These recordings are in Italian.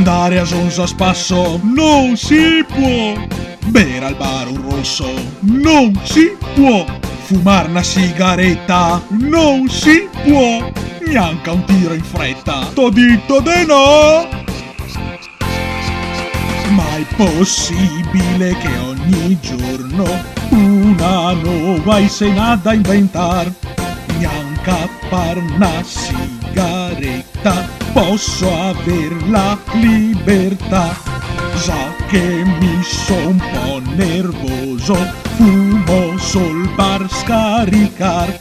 Andare a Sonza a spasso non si può. Bere al bar un rosso non si può. Fumar una sigaretta non si può. Neanche un tiro in fretta, t'ho detto de no. Ma è possibile che ogni giorno una nuova scena da inventar? Neanche a par una sigaretta posso aver la libertà. Sa che mi son un po' nervoso, fumo sul bar scaricar.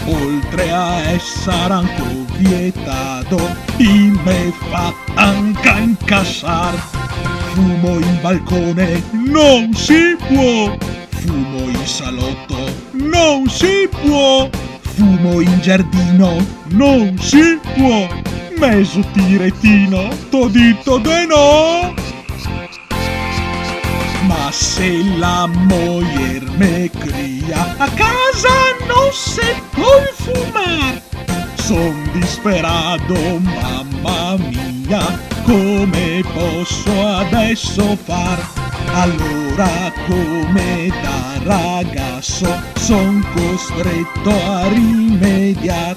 Oltre a essere anche vietato, e me fa anche incassar. Fumo in balcone non si può. Fumo in salotto non si può. Fumo in giardino non si può. Mezzo tirettino, t'ho detto de no. Ma se la moglie me cria a casa non se può fumar, son disperato, mamma mia, come posso adesso far? Allora come da ragazzo son costretto a rimediar.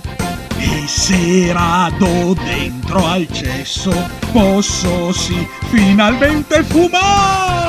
E se rado dentro al cesso posso sì finalmente fumare.